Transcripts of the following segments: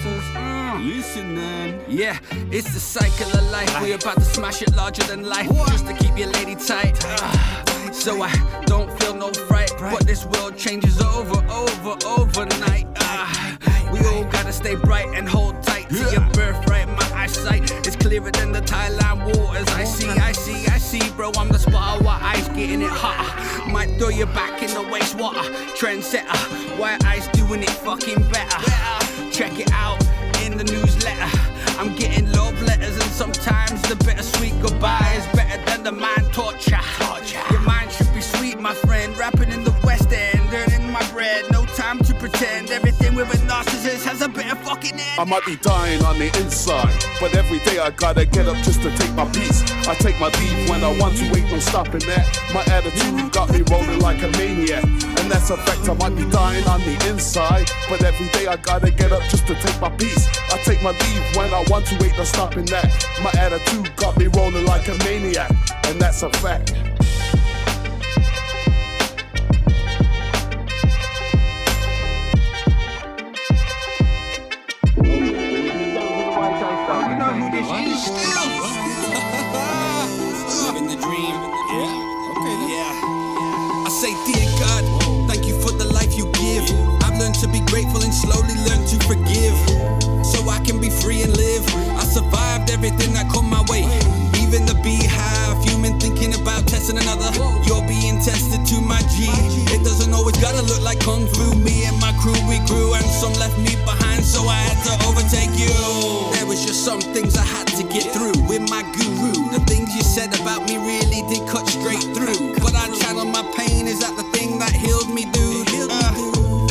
haters. Listening. Yeah, it's the cycle of life. We're about to smash it larger than life, just to keep your lady tight. So I don't feel no fright, but this world changes overnight. We all gotta stay bright and hold tight to your birthright. My eyesight is clearer than the Thailand waters. I see, bro, I'm the spot of white ice, getting it hotter. Might throw you back in the wastewater. Trendsetter, white ice doing it fucking better. Check it out in the newsletter. I'm getting love letters, and sometimes the bittersweet goodbye is better than the mind torture. Your mind should be sweet, my friend. Rapping in the West End, earning my bread. No time to pretend. Everything with a narcissist has a bit of fucking end. I might be dying on the inside, but every day I gotta get up just to take my piece. I take my leave when I want to, ain't no stopping that. My attitude got me rolling like a maniac, and that's a fact. I might be dying on the inside, but every day I gotta get up just to take my piece. I take my leave when I want to, ain't no stopping that. My attitude got me rolling like a maniac, and that's a fact. Living the dream. I say, dear God, thank you for the life you give. I've learned to be grateful and slowly learned to forgive, so I can be free and live. I survived everything that come my way, even the beehive, human thinking about testing another. You're being tested to my G. It doesn't always gotta look like kung fu. Me and my crew, we grew, and some left me behind, so I had to overtake you. There was just some things I had to get through with my guru. The things you said about me really did cut straight through, but I channel my pain. Is that the thing that healed me, dude?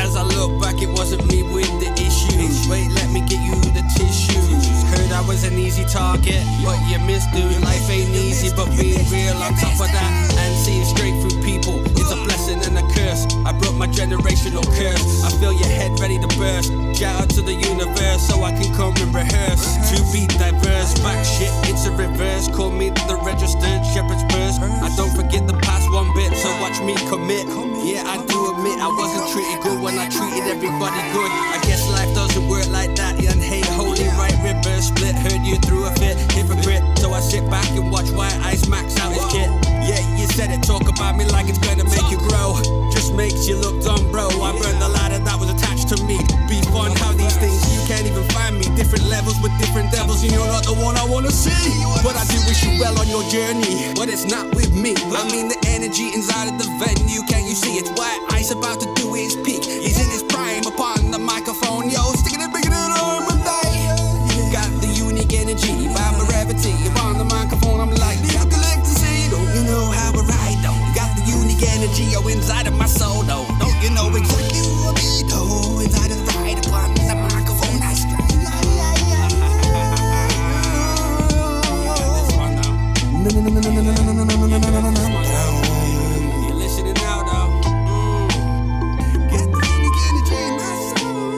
As I look back, it wasn't me with the issues. Wait, let me get you the tissues. Heard I was an easy target, but you missed, dude. Life ain't easy, but being real on top of that and seeing straight through people, it's a blessing and a curse. I broke my generational curse. I feel your head ready to burst. Shout out to the universe so I can come and rehearse. To be diverse, back shit, it's a reverse. Call me the registered shepherd's purse. I don't forget the past one bit, so watch me commit. Yeah, I do admit I wasn't treated good when I treated everybody good. I guess life doesn't work like that. And hate, holy, right, reverse, split. Heard you through a fit, hypocrite. So I sit back and watch White Ice max out his kit. Yeah, you said it, talk about me like it's gonna make you grow. Just makes you look dumb, bro. I burned the ladder that was attached to me. Be fun, how these things, you can't even find me. Different levels with different devils, and you're not the one I wanna see. But I do wish you well on your journey, but it's not with me. I mean the energy inside of the venue, can't you see? It's White Ice about to do his peak. He's in his prime upon the microphone, yo, sticking it bigger than arm and got the unique energy, vibe and gravity. Upon the microphone, I'm like, you collect to see. Don't you know how I ride, though? You got the unique energy, yo, inside of my soul, though. Don't you know exactly what I do? Inside of the ride, upon the microphone, I strike. You're listening now, though. Get the unique energy in my soul,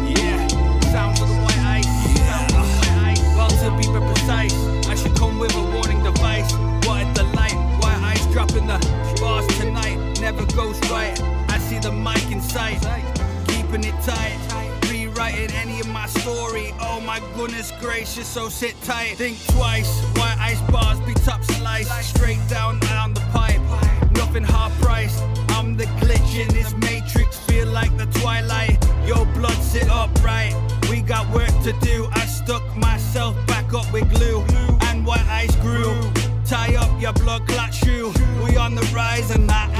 yeah. Sounds of the White Ice. Well, to be more precise, I should come with a warning device. What a delight. White Ice dropping the bars tonight. Never goes right. I see the mic in sight, keeping it tight. Rewriting any of my story. Oh my goodness gracious, so sit tight. Think twice. White Ice bars be top slice. Straight down the pipe. Nothing hard priced. I'm the glitch in this matrix. Feel like the twilight. Yo, blood sit upright. We got work to do. I stuck myself back up with glue, and White Ice grew. Tie up your blood clot shoe. We on the rise, and that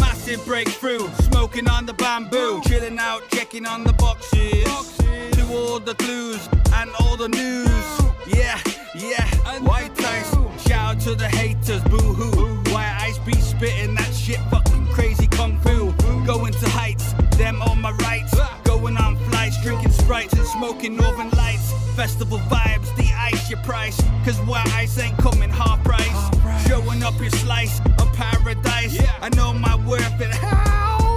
massive breakthrough. Smoking on the bamboo, chilling out, checking on the boxes. To all the clues and all the news. Yeah. White Ice, shout out to the haters, boo hoo. White Ice be spitting that shit, fucking crazy kung fu. Going to heights, them on my rights. Going on flights, drinking Sprites and smoking Northern Lights. Festival vibes, the ice your price. Cause White Ice ain't coming half price. Showing up your slice of paradise. I know my worth and how.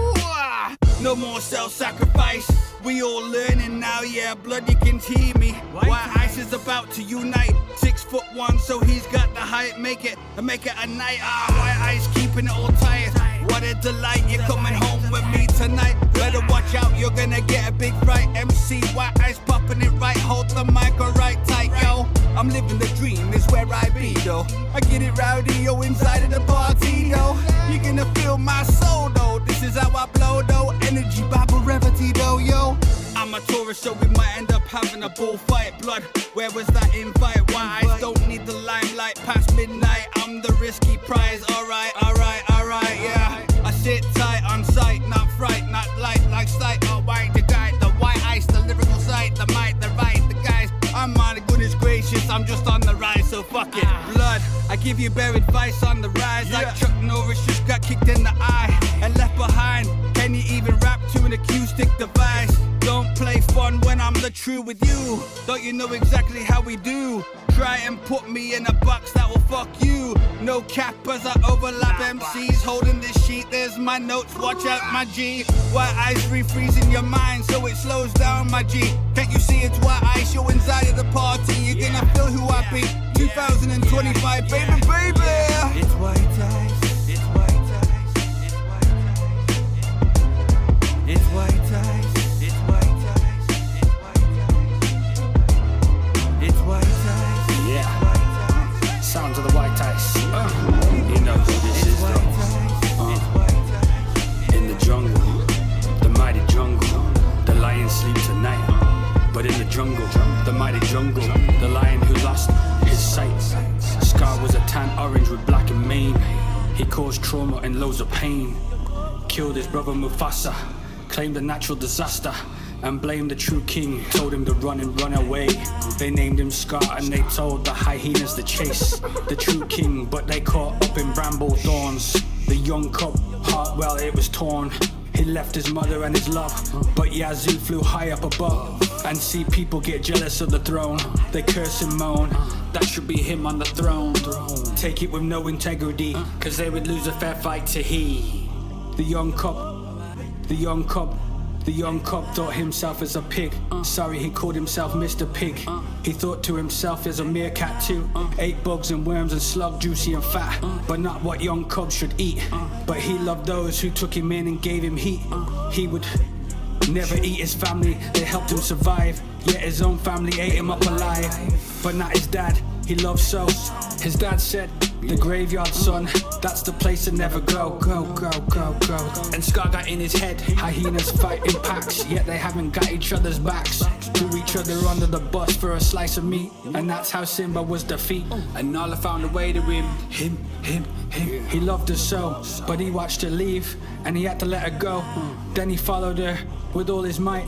No more self-sacrifice. We all learning now, yeah, blood you can hear me. White Ice is about to unite. 6'1", so he's got the height. Make it a night. White Ice keeping it all tight. What a delight. You're coming home with me tonight. Better watch out, you're gonna get a big fright. MC White Ice popping it right. Hold the mic right tight, yo. I'm living the dream, is where I be, though. I get it rowdy, yo, inside of the party, though. You're gonna feel my soul, though. This is how I blow, though. Energy by brevity, though, yo. I'm a tourist, so we might end up having a bullfight. Blood, where was that invite? Why I don't need the limelight past midnight. I'm the risky prize. Alright, yeah. I sit tight on sight, not fright, not light like sight. Oh, white, the guy, the white ice, the lyrical sight, the mic, the right, the guys. I'm on it, goodness gracious, I'm just on the rise, so fuck it. Blood, I give you bare advice on the rise. Like Chuck Norris just got kicked in the eye and left behind. Can you even rap to an acoustic device? Don't play fun when I'm the true with you. Don't you know exactly how we do? Try and put me in a box that will fuck you. No cap as I overlap MCs holding this sheet. There's my notes, watch out my G. White ice refreezing your mind so it slows down my G. Can't you see it's white ice? You're inside of the party. You're gonna feel who I be. 2025, baby, baby. It's white ice. It's white ice. It's white ice. It's white ice. It's white ice. Yeah. Sounds of the white ice. You know who this is though. In the jungle, the mighty jungle. The lion sleeps at night. But in the jungle, the mighty jungle, the lion who lost his sight. Scar was a tan orange with black and mane. He caused trauma and loads of pain. Killed his brother Mufasa, claimed a natural disaster, and blamed the true king. Told him to run and run away. They named him Scar and they told the hyenas to chase the true king, but they caught up in bramble thorns. The young cub heart, well, it was torn. He left his mother and his love, but Yazoo flew high up above. And see people get jealous of the throne. They curse and moan, that should be him on the throne. Take it with no integrity, cause they would lose a fair fight to he. The young cub thought himself as a pig. Sorry, he called himself Mr. Pig. He thought to himself as a meerkat too. Ate bugs and worms and slug, juicy and fat, but not what young cubs should eat. But he loved those who took him in and gave him heat. He would never eat his family, they helped him survive. Yet his own family ate him up alive. But not his dad, he loved so. His dad said, the graveyard, son, that's the place to never go. Go. And Scar got in his head, hyenas fight in packs, yet they haven't got each other's backs. Threw each other under the bus for a slice of meat, and that's how Simba was defeat. And Nala found a way to him. He loved her so, but he watched her leave, and he had to let her go. Then he followed her with all his might.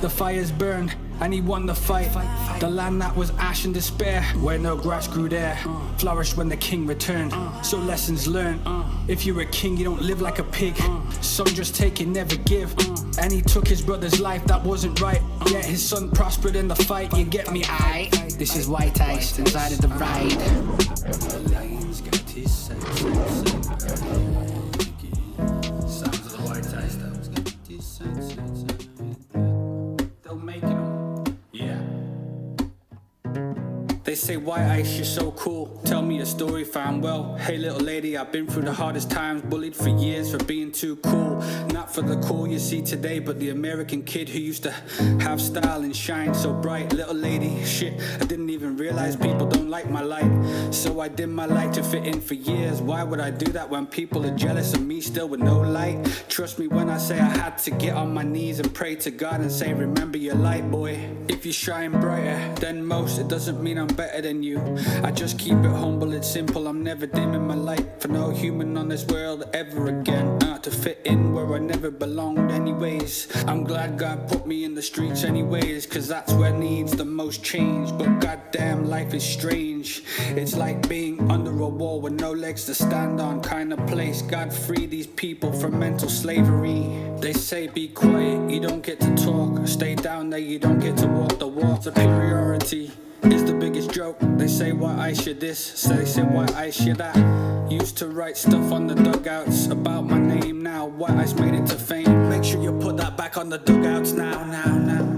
The fires burned, and he won the fight. The land that was ash and despair, where no grass grew there, flourished when the king returned. So lessons learned, if you're a king you don't live like a pig. Some just take and never give. And he took his brother's life, that wasn't right. Yet his son prospered in the fight, you get me, aight? This is white ice, inside of the ride. The lion's got his sounds of the white ice, they'll make it. Yeah. They say, white ice, you're so cool. Tell me a story, fam. Well, hey little lady, I've been through the hardest times. Bullied for years for being too cool. Not for the cool you see today, but the American kid who used to have style and shine so bright. Little lady, shit, I didn't even realize people don't like my light. So I dim my light to fit in for years. Why would I do that when people are jealous of me still with no light? Trust me when I say I had to get on my knees and pray to God and say, remember your light, boy. If you shine brighter than most, it doesn't mean I'm better than you. I just keep it humble, it's simple. I'm never dimming my light for no human on this world ever again. To fit in where I never belonged anyways. I'm glad God put me in the streets anyways, cause that's where needs the most change. But goddamn, life is strange. It's like being under a wall with no legs to stand on kind of place. God free these people from mental slavery. They say be quiet, you don't get to talk. Stay down there, you don't get to walk the walk. Superiority is the biggest joke. They say why I should this, they say why I should that. Used to write stuff on the dugouts about my name. Now White Ice made it to fame. Make sure you put that back on the dugouts now.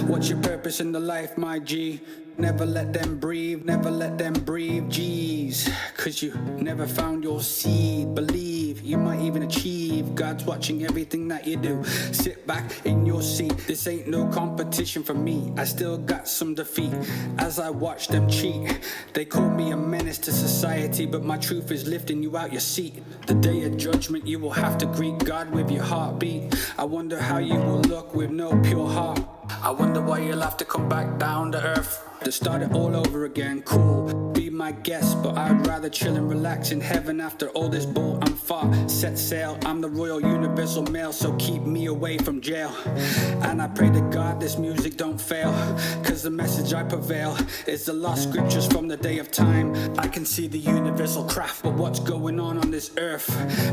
What's your purpose in the life, my G? Never let them breathe, never let them breathe, jeez. Cause you never found your seed. Believe you might even achieve. God's watching everything that you do. Sit back in your seat. This ain't no competition for me. I still got some defeat as I watch them cheat. They call me a menace to society, but my truth is lifting you out your seat. The day of judgment you will have to greet God with your heartbeat. I wonder how you will look with no pure heart. I wonder why you'll have to come back down to earth to start it all over again. Cool, be my guest, but I'd rather chill and relax in heaven after all this bull. I'm far, set sail, I'm the royal universal male, so keep me away from jail. And I pray to God this music don't fail, cause the message I prevail is the lost scriptures from the day of time. I can see the universal craft, but what's going on this earth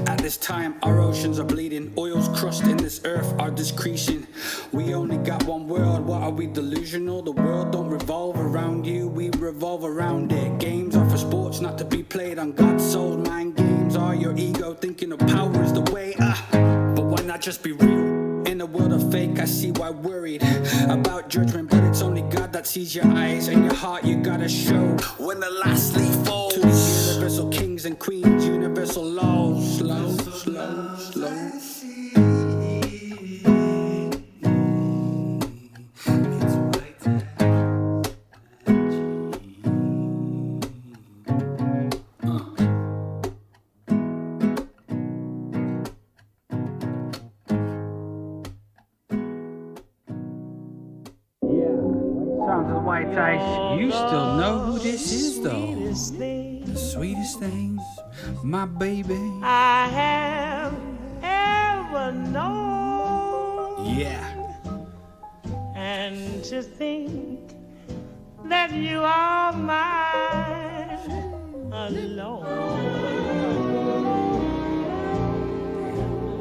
at this time? Our oceans are bleeding, oil's crushed in this earth are decreasing. We only got one world, what are we delusional? The world don't revolve around you, we revolve around it. Games are for sports, not to be played on God's soul. Mind games are your ego thinking of power is the way. But why not just be real? In a world of fake, I see why worried about judgment, but it's only God that sees your eyes and your heart. You gotta show when the last leaf falls. To the universal kings and queens, universal laws. Slow, slow, slow. Sounds of the white ice. You still know who this is, though. The sweetest things, my baby. I have ever known. Yeah. And to think that you are mine alone.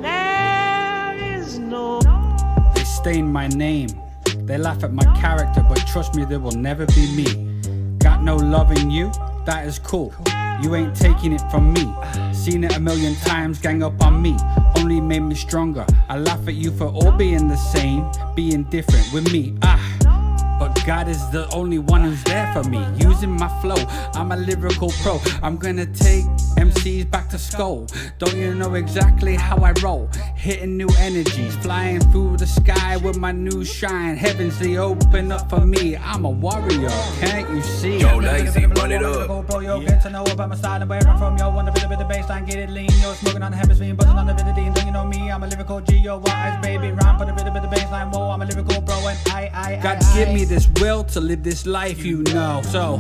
There is no. They stain my name. They laugh at my character, but trust me, they will never be me. Got no love in you? That is cool. You ain't taking it from me. Seen it a million times, gang up on me. Only made me stronger. I laugh at you for all being the same, being different with me. But God is the only one who's there for me. Using my flow, I'm a lyrical pro. I'm gonna take MCs back to skull. Don't you know exactly how I roll? Hitting new energies, flying through the sky with my new shine. Heavens, they open up for me. I'm a warrior, can't you see? Yo, lazy, run it up. Yo, get to know about my style and where I'm from. Yo, want a bit of the baseline, get it lean. Yo, smoking on the hemisphere, buzzing on the Vidadine. Don't you know me? I'm a lyrical G. Yo, what eyes, baby, rhyme, put a bit of the baseline. Whoa, I'm a lyrical bro, and God give me this will to live this life, you know. So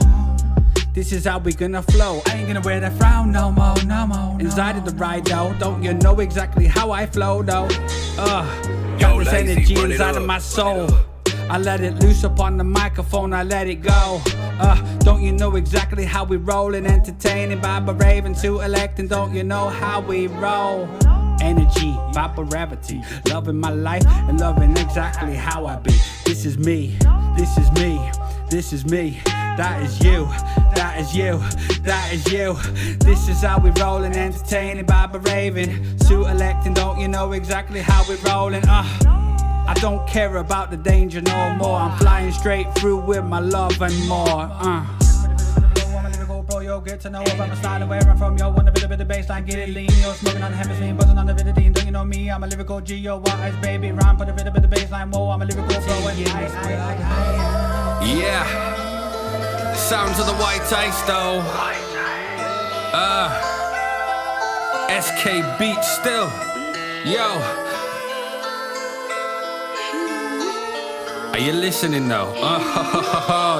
this is how we gonna flow. I ain't gonna wear that frown no more, no more. Inside of the ride though, don't you know exactly how I flow though? Got this energy inside of my soul. I let it loose upon the microphone, I let it go. Don't you know exactly how we roll and entertaining? Baba Raven to electing, don't you know how we roll? Energy, vibrity, loving my life and loving exactly how I be. This is me, this is me, this is me. That is you, that is you, that is you. This is how we rollin', entertaining, Baba Raven. Suit electing, don't you know exactly how we rollin'? I don't care about the danger no more. I'm flying straight through with my love and more. Yo, get to know about my style and where I'm from. Yo, want a bit of the baseline, get it lean. Yo, smoking on the hemisphere, buzzing on the Vidadine. Don't you know me? I'm a lyrical G. Yo, what eyes, baby, rhyme, put a bit of the baseline. Whoa, I'm a lyrical pro. Yeah. Sounds of the white ice though. SK beat still. Yo. Are you listening though?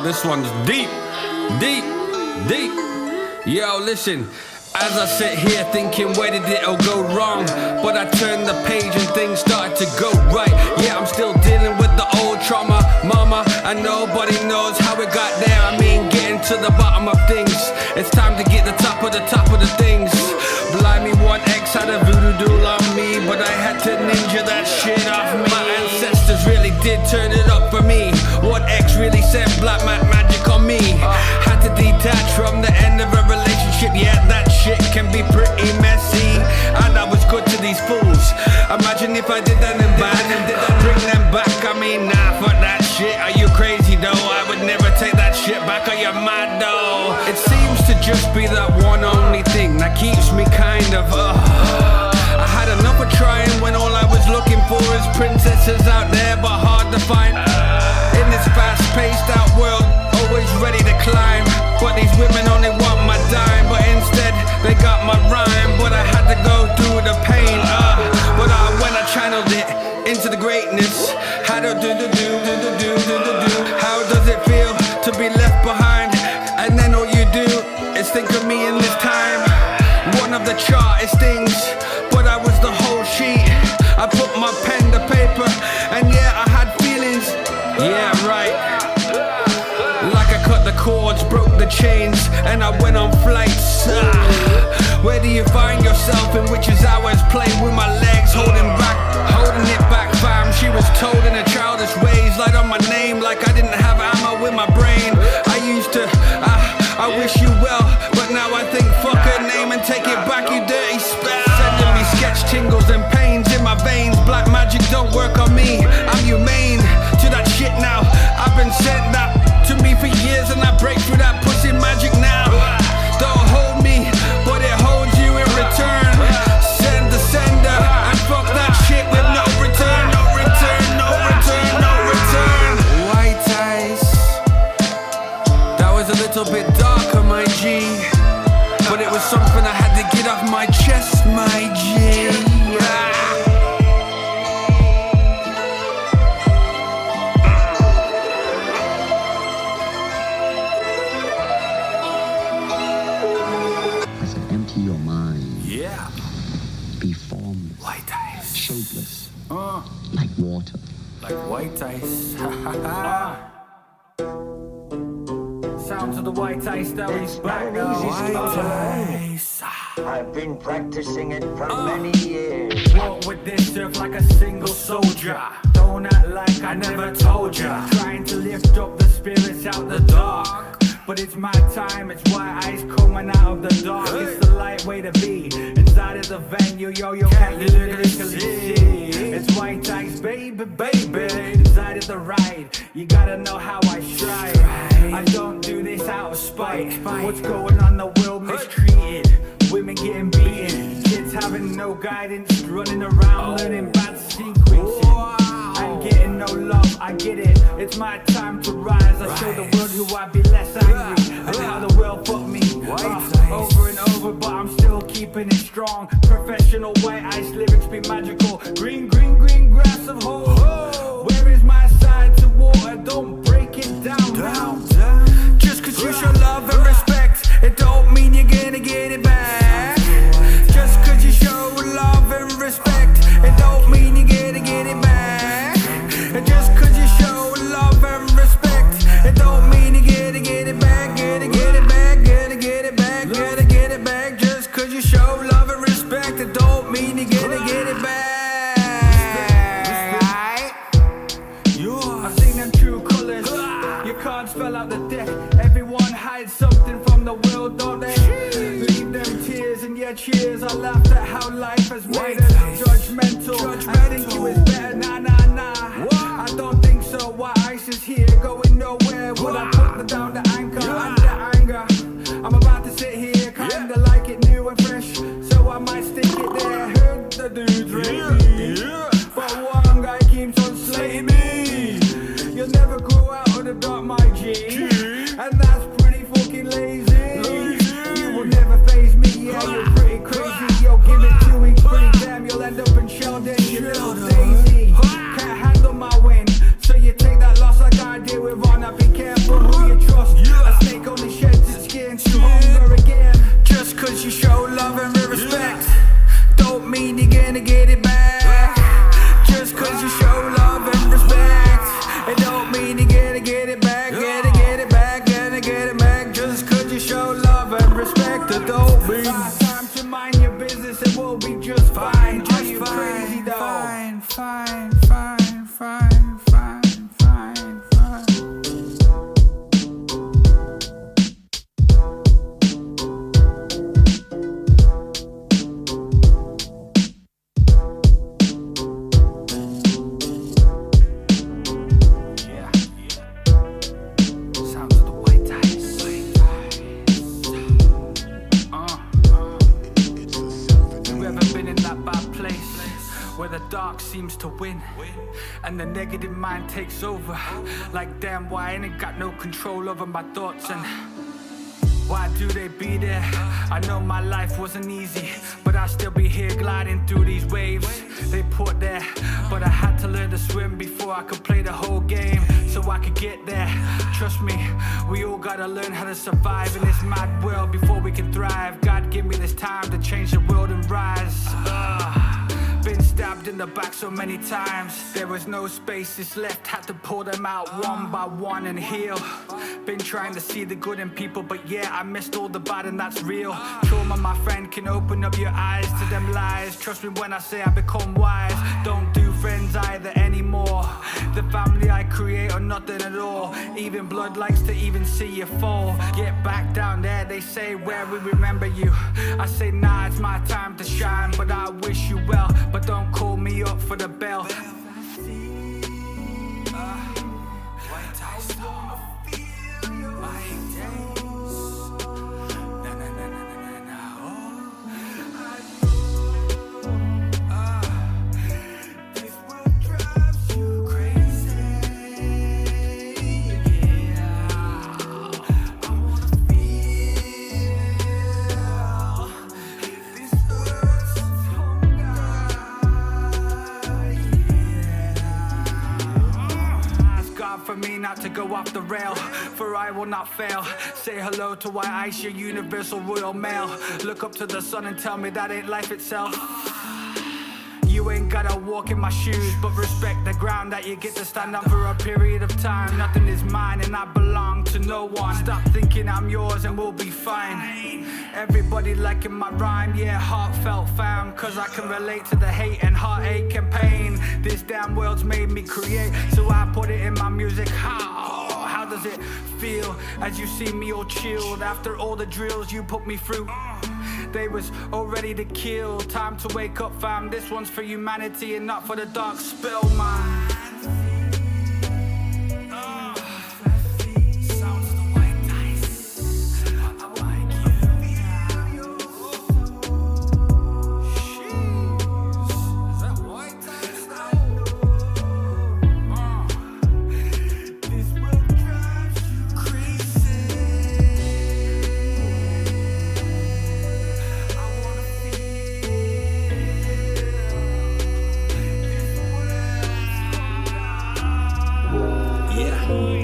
This one's deep, deep, deep. Yo, listen. As I sit here thinking, where did it all go wrong? But I turned the page and things started to go right. Yeah, I'm still dealing with the old trauma, mama, and nobody knows how it got there. I mean, getting to the bottom of things. It's time to get the top of the things. Blimey, 1X had a voodoo doll on me, but I had to ninja that shit off me. My ancestors really did turn it up for me. 1X really said black magic on me. Had to detach from the end of a relationship. Yeah, that shit can be pretty messy, and I was good to these fools. Imagine if I did that in bad and did I bring them back? I mean, nah, fuck that shit. Are you crazy though? I would never take that shit that keeps me kind of I had enough of trying when all I was looking for is princesses out there, but hard to find. In this fast-paced out world, always ready to climb. But these women only want my dime, but instead they got my rhyme. But I had to go through the pain, but when I channeled it into the greatness, how do how does it feel to be left behind? And then all you do is think of me in this time. One of the chartest things, but I was the whole sheet. I put my pen to paper, and yeah, I had feelings. Yeah, right. Like I cut the cords, broke the chains, and I went on flights. Where do you find yourself in witches hours? Playing with my legs, holding it back, fam. She was told in her childish ways, light on my name like I didn't have ammo in my brain. I used to, I wish you well, but now I think fuck her name and take it back, you dirty spell. Sending me sketch tingles and pains in my veins. Black magic don't work on me, I'm humane to that shit now. I've been sent that to me for years, and I break through that pussy magic now. Don't hold me, but it holds you in return. Send the sender, and fuck that shit with no return, no return, no return, no return. White ice, that was a little bit darker, my G, but it was something I had to get off my chest, my G. Empty your mind. Yeah. Be formless. White ice. Shapeless. Like water. Like white ice. Sounds of the white ice, that was back now. White ice. I've been practicing it for many years. Walk with this earth like a single soldier. Don't act like I never told ya. Trying to lift up the spirits out the dark. But it's my time, it's white ice coming out of the dark. It's the light way to be inside of the venue, yo, can't you literally see? It's white ice, baby, baby. Inside of the ride, you gotta know how I strive. I don't do this out of spite. What's going on, the world mistreated, women getting beaten, kids having no guidance, running around learning bad sequencing and getting no love. I get it, it's my time to rise. I show the world who I be less angry and how the world fucked me over and over, but I'm still keeping it strong. Professional white ice lyrics be magical. Green, green, green grass of hope. Where is my side to water? Don't break it down now. Just cause you show love and respect, it don't mean you're gonna get it back. Just cause you show love and respect, it don't mean you're gonna get it back. And just cause you show love and respect, it don't mean you're gonna get it back. Gonna get it back, gonna get it back, gonna get it back. Just cause you show love and respect, it don't mean you're gonna get it back. I've seen them true colors, your cards fell out the deck. Everyone hides something from the world, don't they? Leave them tears in your cheers. I laughed at how life has made us judgmental. I think you is better, nah, nah, nah. I don't think so. White ice is here, going nowhere. Would I put down the anchor and the anger? I'm about to sit here, kinda like it new and fresh, so I might stick it there. Heard the dudes ready, but one guy keeps on slaying me. You'll never grow out of the dark, my G, and that's pretty fucking lazy. You will never faze me, yeah, you're pretty crazy. Yo, give it 2 weeks, pretty damn, you'll end up in Sheldon, you little daisy. Can't handle my win, so you take that loss like I did with Honor. Be careful who you trust, a snake only sheds its skin to hunger again. Just cause you show love and respect, don't mean you're gonna get it back. Just cause you show love and respect, it don't mean you're gonna get it back. Gonna get it back, gonna get it back. Just cause you show love and respect, it don't mean time to mind your business, it will be just fine. Are you crazy though? Fine, fine, fine, fine, fine, fine, fine. Sounds of the white ice. where the dark seems to win and the negative mind takes over. Like damn, why I ain't got no control over my thoughts, and why do they be there? I know my life wasn't easy, but I still be here gliding through these waves they put there. But I had to learn to swim before I could play the whole game, so I could get there. Trust me, we all gotta learn how to survive in this mad world before we can thrive. God give me this time to change the world and rise. Been stabbed in the back so many times, there was no spaces left, had to pull them out one by one and heal. Been trying to see the good in people, but yeah, I missed all the bad and that's real. Trauma, my friend, can open up your eyes to them lies. Trust me when I say I become wise. Don't do friends either anymore. The family I create are nothing at all. Even blood likes to even see you fall. Get back down there, they say, where we remember you. I say nah, it's my time to shine, but I wish you well, but don't call me up for the bell. For me not to go off the rail, for I will not fail. Say hello to white ice, your universal royal mail. Look up to the sun and tell me that ain't life itself. You ain't gotta walk in my shoes, but respect the ground that you get to stand up for a period of time. Nothing is mine and I belong to no one. Stop thinking I'm yours and we'll be fine. Everybody liking my rhyme, yeah, heartfelt fam, cause I can relate to the hate and heartache and pain this damn world's made me create, so I put it in my music. How does it feel as you see me all chilled after all the drills you put me through? They was all ready to kill. Time to wake up, fam. This one's for humanity and not for the dark spell, man.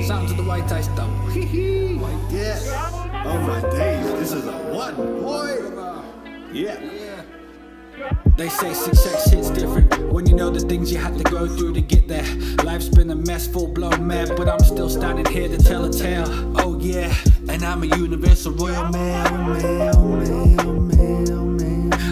Sounds of the white ice though. Yeah. Oh my days, this is a one, boy. Yeah. They say success hits different when you know the things you had to go through to get there. Life's been a mess, full-blown mad, but I'm still standing here to tell a tale. Oh yeah, and I'm a universal royal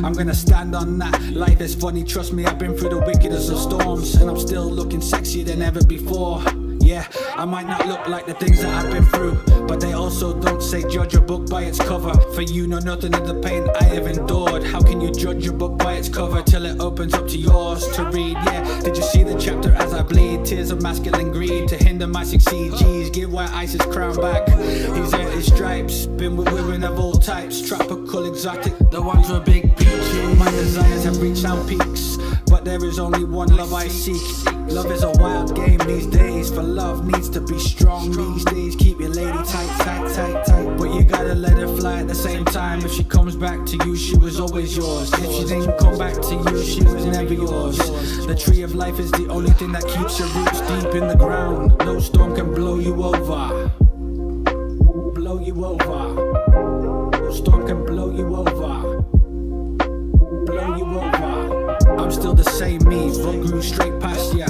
I'm gonna stand on that. Life is funny, trust me, I've been through the wickedest of storms, and I'm still looking sexier than ever before. Yeah, I might not look like the things that I've been through, but they also don't say judge a book by its cover. For you know nothing of the pain I have endured. How can you judge a book by its cover till it opens up to yours to read? Yeah, did you see the chapter as I bleed? Tears of masculine greed to hinder my succeed. Jeez, give white ice his crown back. He's earned his stripes, been with women of all types, tropical, exotic, the ones with big peaches. My desires have reached out peaks, but there is only one love I seek. Love is a wild game these days, for love needs to be strong these days. Keep your lady tight, tight, tight, tight, but you gotta let her fly at the same time. If she comes back to you, she was always yours. If she didn't come back to you, she was never yours. The tree of life is the only thing that keeps your roots deep in the ground. No storm can blow you over. Blow you over. No storm can blow you over. Blow you over. I'm still the same me, but grew straight past ya.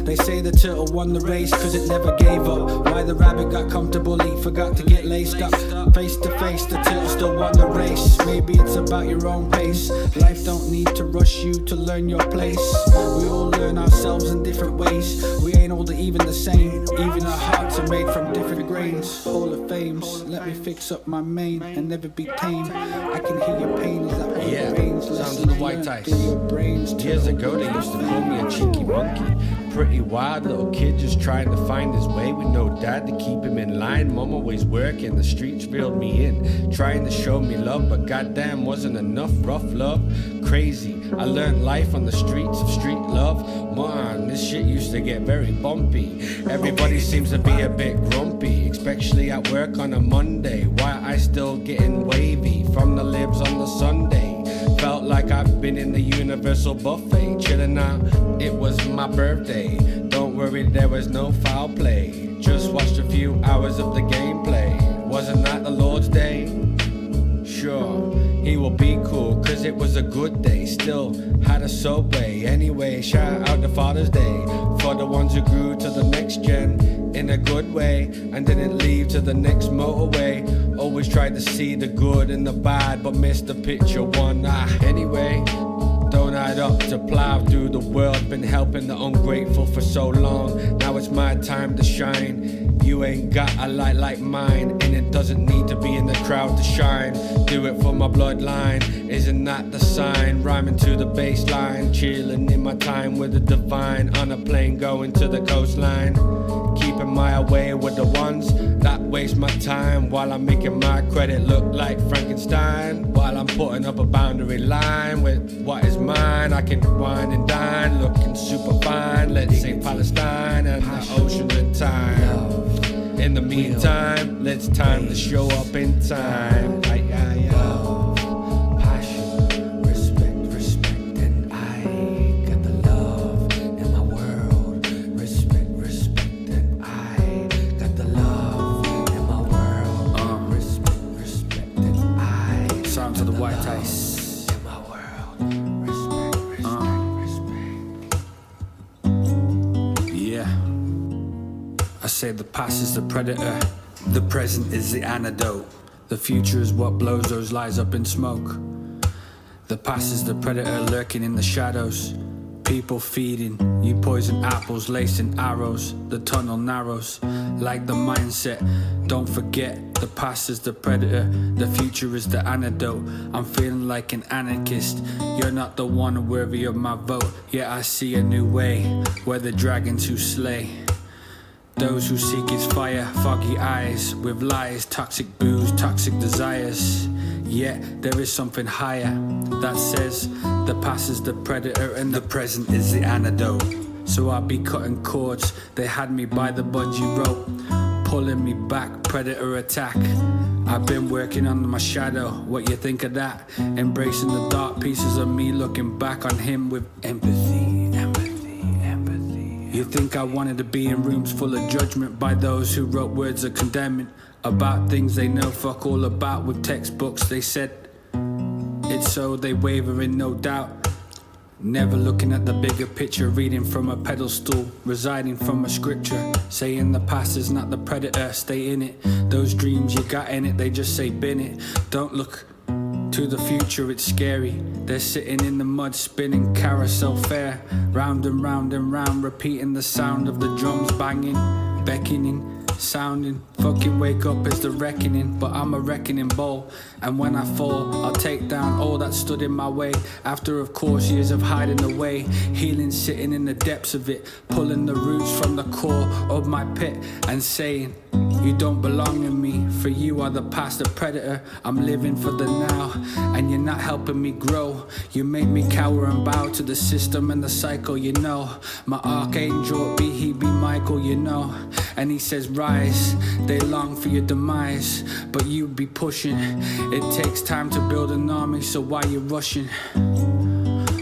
They say the turtle won the race cause it never gave up. Why the rabbit got comfortable, he forgot to get laced up. Face to face, the turtle still won the race. Maybe it's about your own pace. Life don't need to rush you to learn your place. We all learn ourselves in different ways. We ain't all even the same. Even our hearts are made from different grains. Hall of Fames, let me fix up my mane and never be tame. I can hear your pain, is that what Yeah, it rains? sounds of the white ice. Brains, Years ago they used to call me a cheeky monkey. pretty wild. Little kid just trying to find his way with no dad to keep him in line. Mom always working, the streets reeled me in, trying to show me love, but goddamn wasn't enough. Rough love, crazy. I learned life on the streets of street love. Man, this shit used to get very bumpy. Everybody seems to be a bit grumpy, especially at work on a Monday. Why I still getting wavy from the libs on the Sunday? Felt like I've been in the universal buffet, chilling out, it was my birthday. Don't worry, there was no foul play, just watched a few hours of the gameplay. Wasn't that the Lord's day? Sure, he will be cool, cause it was a good day. Still had a subway. Anyway, shout out to Father's Day for the ones who grew to the next gen in a good way and didn't leave to the next motorway. Always tried to see the good and the bad, but missed the picture one. Anyway, don't add up to plow through the world. Been helping the ungrateful for so long. Now it's my time to shine. You ain't got a light like mine, and it doesn't need to be in the crowd to shine. Do it for my bloodline, isn't that the sign? Rhyming to the bass line, chilling in my time with the divine. On a plane going to the coastline, keeping my way with the ones that waste my time, while I'm making my credit look like Frankenstein. While I'm putting up a boundary line with what is mine, I can wine and dine, looking super fine. Let's say Palestine and the ocean of time. In the meantime, let's time to show up in time. Love, passion, respect, and I got the love in my world. Respect, and I got the love in my world. Respect, and I. Sound to the white ice. In my world. Respect. Yeah. I say the past is the predator, the present is the antidote. The future is what blows those lies up in smoke. The past is the predator lurking in the shadows. People feeding you poison apples, lacing arrows. The tunnel narrows like the mindset. Don't forget, the past is the predator, the future is the antidote. I'm feeling like an anarchist. You're not the one worthy of my vote. Yeah, I see a new way where the dragons who slay those who seek his fire, foggy eyes with lies, toxic booze, toxic desires. Yet there is something higher that says the past is the predator and the present is the antidote. So I'll be cutting cords, they had me by the bungee rope, pulling me back, predator attack. I've been working on my shadow, what you think of that? Embracing the dark pieces of me, looking back on him with empathy. You think I wanted to be in rooms full of judgment by those who wrote words of condemning about things they know fuck all about. With textbooks they said it's so, they waver in no doubt. Never looking at the bigger picture, reading from a pedestal, residing from a scripture, saying the past is not the predator, stay in it. Those dreams you got in it, they just say bin it. Don't look to the future, it's scary. They're sitting in the mud, spinning carousel fair, round and round and round, repeating the sound of the drums banging, beckoning, sounding. Fucking wake up is the reckoning, but I'm a reckoning ball. And when I fall, I'll take down all that stood in my way. After, of course, years of hiding away, healing sitting in the depths of it, pulling the roots from the core of my pit and saying, you don't belong in me, for you are the past, the predator. I'm living for the now, and you're not helping me grow. You make me cower and bow to the system and the cycle, you know. My archangel, he be Michael, you know. And he says rise, they long for your demise, but you be pushing. It takes time to build an army, so why you rushing?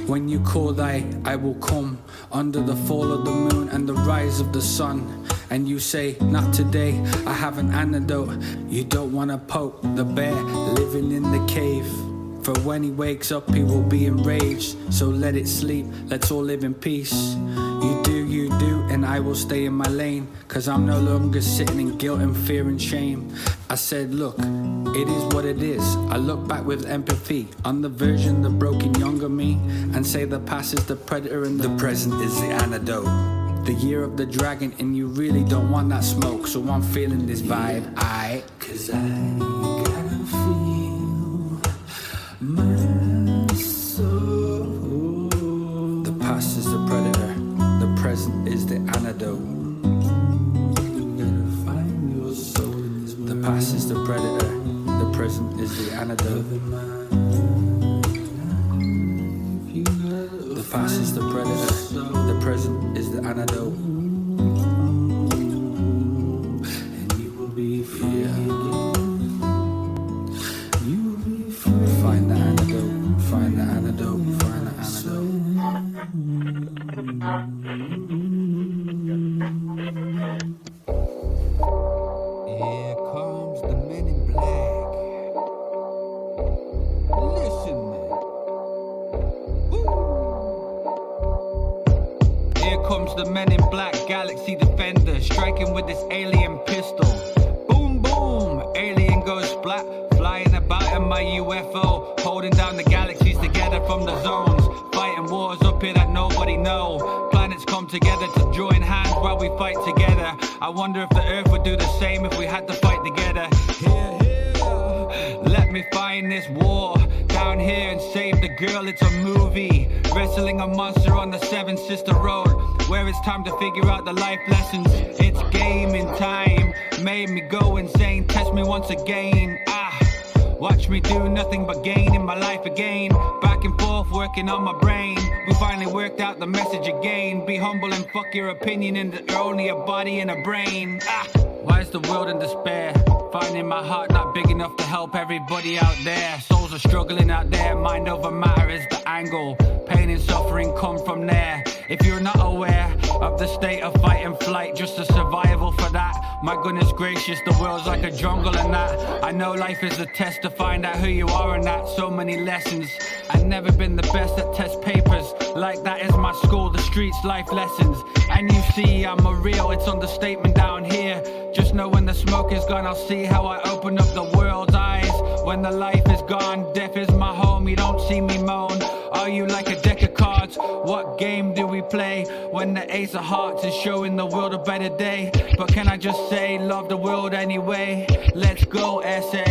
When you call I will come, under the fall of the moon and the rise of the sun. And you say, not today, I have an antidote. You don't wanna poke the bear living in the cave, for when he wakes up he will be enraged. So let it sleep, let's all live in peace. You do, and I will stay in my lane, cause I'm no longer sitting in guilt and fear and shame. I said, look, it is what it is. I look back with empathy on the version, the broken younger me, and say the past is the predator and the present is the antidote. The year of the dragon, and you really don't want that smoke, so I'm feeling this vibe, cause I gotta feel my soul. The past is the predator, the present is the antidote. The past is the predator, the present is the antidote. The past is the predator, the present is the antidote. And you will be free. You will be free. Find the antidote, find the antidote, find the antidote. Here comes the men in black. Listen, man. Here comes the men in black, galaxy defender, striking with this alien pistol. Boom, boom, alien goes splat, flying about in my UFO, holding down the galaxies together from the zones, fighting wars up here that nobody know. Planets come together to join hands while we fight together. I wonder if the earth would do the same if we had to fight together. Here, here, let me find this war down here and save the girl. It's a movie, wrestling a monster on the Seven Sister Road, where it's time to figure out the life lessons. It's gaming time, made me go insane. Test me once again. Watch me do nothing but gain in my life again. Back and forth, working on my brain. We finally worked out the message again. Be humble and fuck your opinion, and you're only a body and a brain. Why is the world in despair? Finding my heart not big enough to help everybody out there. Souls are struggling out there, mind over matter is the angle. Pain and suffering come from there. If you're not aware of the state of fight and flight, just a survival for that. My goodness gracious, the world's like a jungle and that. I know life is a test to find out who you are and that. So many lessons. I've never been the best at test papers. Like that is my school, the streets, life lessons. And you see I'm a real, it's understatement down here. Just know when the smoke is gone, I'll see how I open up the world's eyes. When the life is gone, death is my home, you don't see me moan. Are you like a deck of cards? What game do we play? When the ace of hearts is showing the world a better day. But can I just say, love the world anyway? Let's go, SA.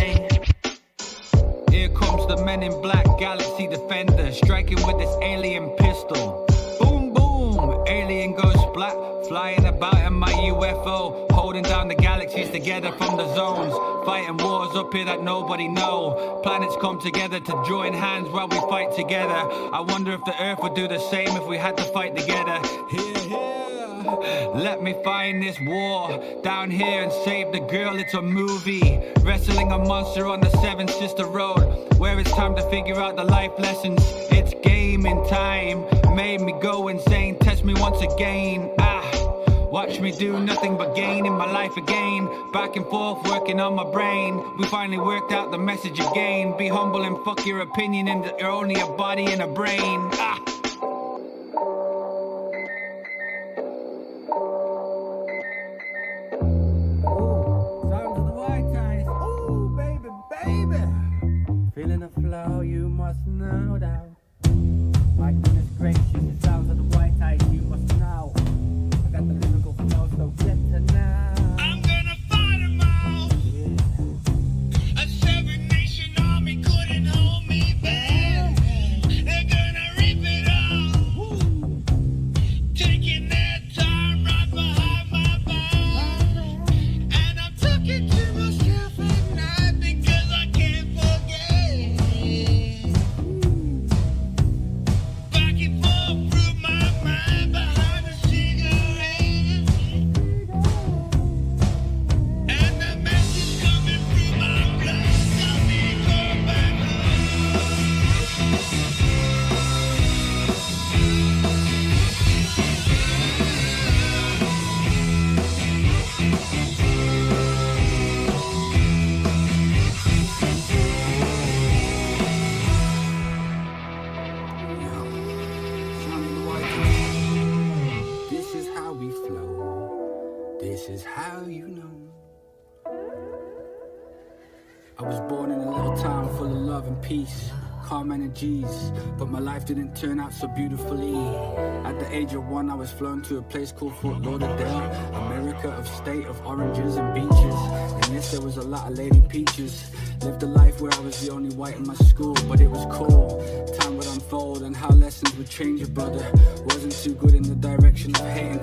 Here comes the men in black, galaxy defender, striking with this alien pistol. Boom, boom, alien goes splat, flying about in my UFO, holding down the galaxies together from the zones, fighting wars up here that nobody know. Planets come together to join hands while we fight together. I wonder if the earth would do the same if we had to fight together. Here, here, let me find this war down here and save the girl. It's a movie, wrestling a monster on the Seven Sister Road, where it's time to figure out the life lessons. It's gaming time, made me go insane. Test me once again. Watch me do nothing but gain in my life again. Back and forth, working on my brain. We finally worked out the message again. Be humble and fuck your opinion, and you're only a body and a brain. Feeling the flow, you must know that. My goodness gracious, it sounds of the white eyes, you must know. I got the lyrical flow, so get to know. I'm gonna fight 'em all. Yeah. A 7-nation army couldn't hold me back. They're gonna rip it all. Woo. Taking their time right behind my back. And I'm talking to myself at night because I can't forget. Back and forth through my mind behind the cigarette. And the message coming through my blood. Tell me go back This is how we flow. This is how you know. I was born in a little town full of love and peace, calm energies, but my life didn't turn out so beautifully. At the age of 1, I was flown to a place called Fort Lauderdale, America of state of oranges and beaches. And yes, there was a lot of lady peaches. Lived a life where I was the only white in my school, but it was cool. Time would unfold and how lessons would change your brother. Wasn't too good in the direction of hating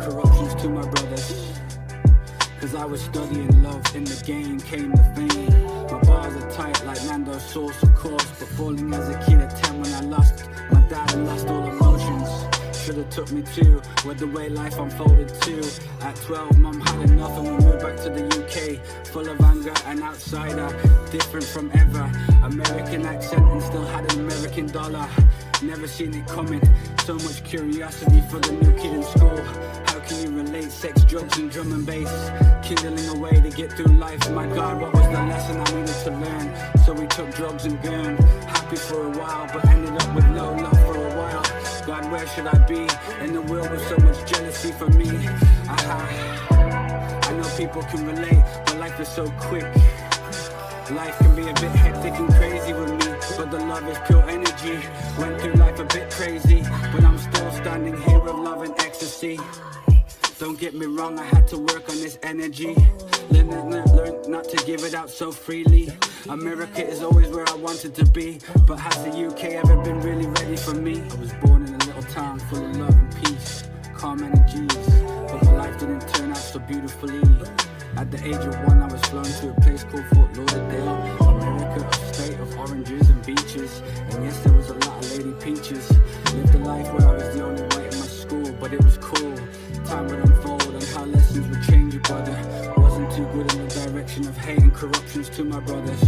to my brothers. Cause I was studying love, in the game came the fame. My bars are tight like Nando's sauce, of course. But falling as a kid at 10 when I lost my dad and lost all emotions. Should've took me to where the way life unfolded to. At 12, mum had enough and we moved back to the UK. Full of anger and outsider, different from ever. American accent and still had an American dollar. Never seen it coming, so much curiosity for the new kid in school. How can you relate sex, drugs and drum and bass? Kindling a way to get through life, my God, what was the lesson I needed to learn? So we took drugs and gurned, happy for a while, but ended up with no love for a while. God, where should I be? In the world with so much jealousy for me. I know people can relate, but life is so quick. Life can be a bit hectic and crazy with me, but the love is pure energy. Went through life a bit crazy, but I'm still standing here with love and ecstasy. Don't get me wrong, I had to work on this energy. Learn not to give it out so freely. America is always where I wanted to be, but has the UK ever been really ready for me? I was born in a little town full of love and peace, calm energies, but my life didn't turn out so beautifully. At the age of 1, I was flown to a place called Fort Lauderdale, America, a state of oranges and beaches. And yes, there was a lot of lady peaches. Lived a life where I was the only white in my school, but it was cool. Time would unfold and how lessons would change you, brother. Wasn't too good in the direction of hate and corruptions to my brothers.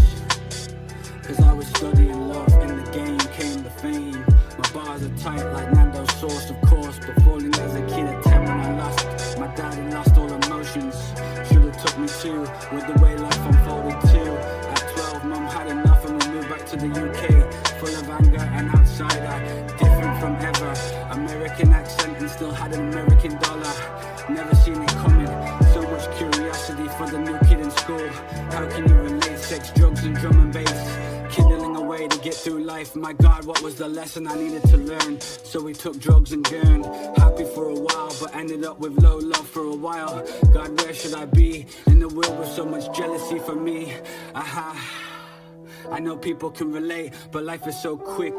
Cause I was studying love, in the game came the fame. My bars are tight like Nando's sauce, of course. But falling as a kid at 10 when I lost my dad and lost all emotions. Should've took me to with the way life unfolded too. At 12, mum had enough and we moved back to the UK. Full of anger and outsider, different from ever. American accent and still had an American dollar. Never seen it coming, so much curiosity for the new kid in school. How can you relate sex, drugs and drum and bass? Kindling a way to get through life, my God, what was the lesson I needed to learn? So we took drugs and gurned, happy for a while, but ended up with low love for a while. God, where should I be? In the world with so much jealousy for me. I know people can relate, but life is so quick.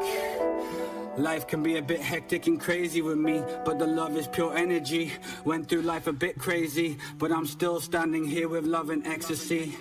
Life can be a bit hectic and crazy with me, but the love is pure energy. Went through life a bit crazy, but I'm still standing here with love and ecstasy.